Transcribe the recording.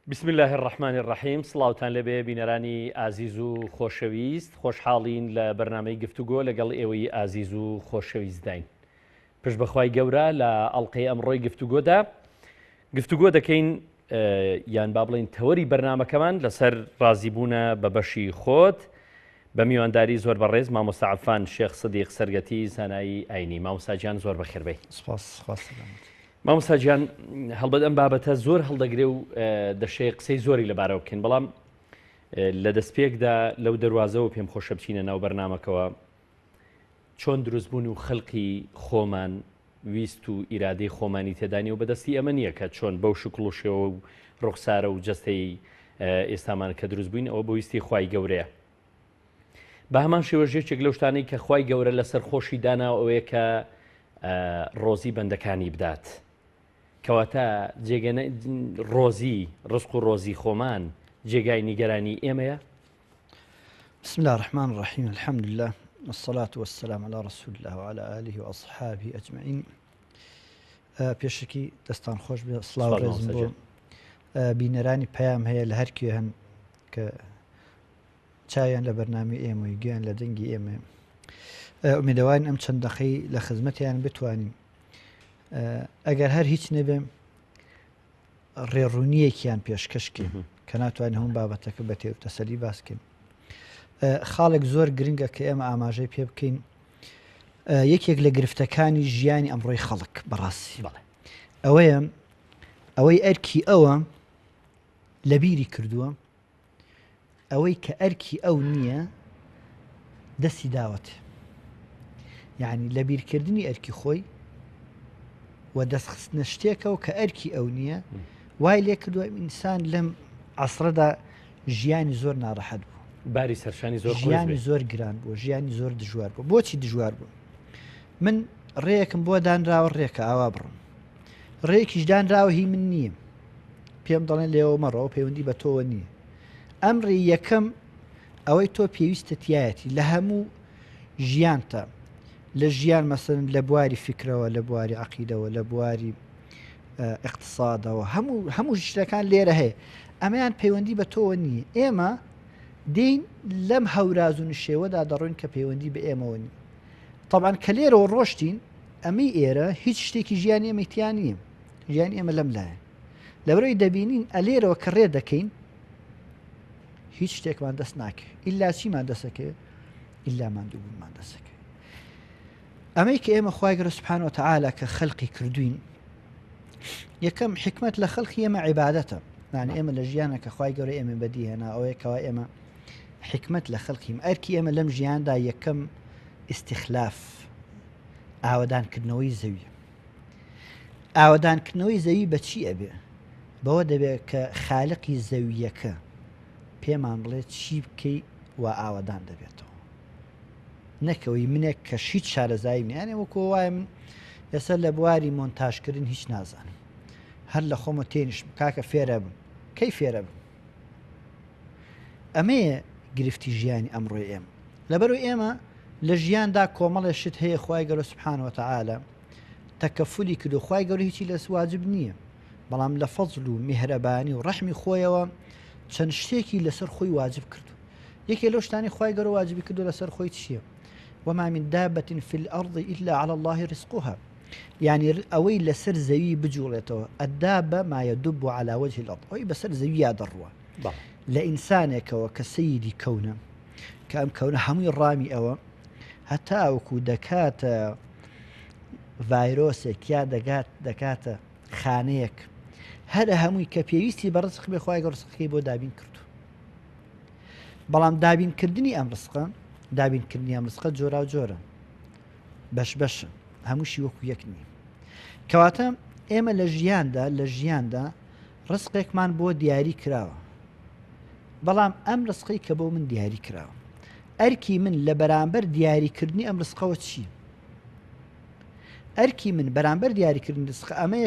بسم الله الرحمن الرحیم سڵاوتان لەبێ بینەرانی ئازیز و خۆشەویست خۆشحاڵین لە بەرنامەی گفتوگۆ لەگەڵ ئێوەی ئازیز و خۆشەویستداین پشت بەخوای گەورە لە ئەڵقەی ئەمڕۆی گفتوگۆدا گفتوگۆ دەکەین یان با بڵین تەوەری بەرنامەکەمان لەسەر ڕازیبوونە بە بەشی خۆت بە میوانداری زۆر بەڕێز مامۆستا عەفان شێخ سدیق سەرگەتی زانایی ئاینی مامۆستا گیان زۆر بەخێربێی. سپاس. مامۆستا گیان هەڵبەت ئەم بابەتە زۆر هەڵدەگرێ و دەشەیە قسەی زۆری لەبارەوە بکەین بەڵام لە دەستپێکدا لەو دەواازەوە پێم خۆشە بچینە ناو بەرنامەکەوە چۆن دروستبوون و خەڵقی خۆمان ویست و ئیرادەی خۆمانی تێدانی و بەدەستی ئەمە نییە کە چۆن بەو شکڵ و شێوە و ڕوخسارە و جەستەی ئێستامان کە دروست بووین ئەوە بۆ ویستی خوای گەورەیە. بە هەمان شێوەژێکێک لەو شتانەی کە خوای گەورە لەسەر خۆشی داناوە ئەوەیە کە ڕۆزی بەندەکانی بدات. کەواتە ڕۆزی ڕزق و ڕۆزی خۆمان جێگای نیگەرانی ئێمەیە. بسم الله الرحمن الرحيم الحمد لله والصلاة والسلام على رسول الله وعلى آله وأصحابه أجمعين. پێشکی دەستان خۆش بێ سڵاو ڕێزم بۆ بینەرانی پەیام هەیە لە هەر کوێ هەن کە چاویان لە بەرنامی ئێمە و گویان لە دەنگی ئێمە ئومێدەوارین ئەم چەند دەقەی لە خزمەتیان بتوانین ئەگەر هەر هیچ نەبێ ڕێڕوونیەکیان پێشکەشکێن کە ناتوانین هەموو بابەتەکە بە تێ تەسەلی باسکەین. خاڵێک زۆر گرنگە کە ئێمە ئاماژەی پێ بکەین یەکێک لە گرفتەکانی ژیانی ئەمڕۆی خەڵک بەڕاستی ئەوەی ئەرکی ئەوە لە بیری کردووە ئەوەی کە ئەرکی ئەو نییە دەستی داوەت یعنی لە بیرکردنی ئەرکی خۆی و دەستخستنە شتێکەوە کە ئەرکی ئەو نییە وای لێ کردووە ئینسان لەم عەسرەدا ژیانی زۆر ناڕەحەت بوو باری سەرشانی زۆر ژیانی زۆر گران بوو ژیانی زۆر دژوار بوو. بۆچی دژوار بوو؟ من ڕێیەکم بۆ دانراوە ڕێکە ئاوا بڕم ڕێکیش دانراوە هی من نییە پێم دەڵێن لێەوە مەڕەوە پەیوەندی بە تۆوە نییە. ئەمڕی یەکەم ئەوەی تۆ پێویستە تایەتی لە هەموو ژیانتە لە ژیان مەسەن لە بواری فکرەوە لە بواری عەقیدەوە لە بواری اقتصادەوە هەموو شتەکان لێرە هەیە ئەمەیان پەیوەندی بە تۆوە نییە. ئێمە دین لەم هەوراز و نشێوەدا دەڕۆین کە پەیوەندی بە ئێمەوە نیە. طبعاً کە لێرەوە ڕۆشتین ئەمەی ئێرە هیچ شتێکی ژیانی ئێمەیتیان نییە ژیانی ئێمە لەم لایە لەبەرەوەی دەبینین ئەلێرەوە کە ڕێ دەکەین هیچ شتێکمان دەست ناکە ئیلا چیمان دەسەکە ئیلا ماندووبوونمان دەسەکە. ئەمەی کە ئێمە خوای گەورە سوبحانەهو وتەعالا کە خەڵقی کردوین یەکەم حکمت لە خەڵقی ئێمە عیبادەتە یعنی ئێمە لە ژیانە کە خوای گەورە ئێمە بەدی هێنا ئەوەیە کەوا ئێمە حکمت لە خەڵقیم ئەرکی ئێمە لەم ژیاندا یەکەم ئیستیخلاف ئاوەدانکردنەوەی زەویە. ئاوەدانکردنەوەی زەوی بە چی ئەبێ؟ بەوە دەبێت کە خالقی زەویەکە پێمان بڵێ چی بکەی و ئاوەدان دەبێتەوە نەکەوەی منێک کە شیت شارەزایی نیانێ وەکو وایە من ئێستا لە بواری مۆنتاژکردن هیچ نازانم هەر لە خۆمە تێنیشم کاکە فێرە بم کەی فێرە بم. ئەمەیە گرفتی ژیانی ئەمڕۆی ئێمە لەبەرەوەی ئێمە لە ژیاندا کۆمەڵێ شت هەیە خوای گەورە سوبحانەهو وتەعالا تەکەفولی کردو خوای گەورە هیچی لەس واجب نییە بەڵام لە فەزڵ و میهرەبانی و ڕەحمی خۆیەوە چەند شتێکی لەسەر خۆی واجب کردو. یەکێ لەو شتانی خوای گەورە واجبی کردو لەسەر خۆی چییە؟ وما من دابة في الأرض إلا على الله رزقها يعني ئەوەی لەسەر زەوی بجوڵێتەوە الدابة ما يدب على وجه الأرض ئەوەی بەسەر زەویە دەڕوە لە ئینسانێکەوە کە سەییدی کەونە کە ئەم کەونە هەمووی ڕامی ئەوە هەتا وەکو دەکاتە ڤایرۆسێک یا دەکاتە خانەیەک هەرە هەمووی کە پێویستی بە ڕزق بێ خوای گەورە ڕزقەکەی بۆ دابین کردو. بەڵام دابینکردنی ئەم ڕزقە دابینکردنی ئەم ڕزقە جۆرا و جۆرە بەش بەشە هەمووشی وەکو یەک نییە. کەواتە ئێمە لە ژیاندا ڕزقێکمان بۆ دیاری کراوە بەڵام ئەم ڕزقەی کە بۆ من دیاری کراوە ئەرکی من لە بەرامبەر دیاریکردنی ئەم ڕزقەوە چی؟ ئەرکی من بەرامبەر دیاریکردنی ڕزقە ئەمەیە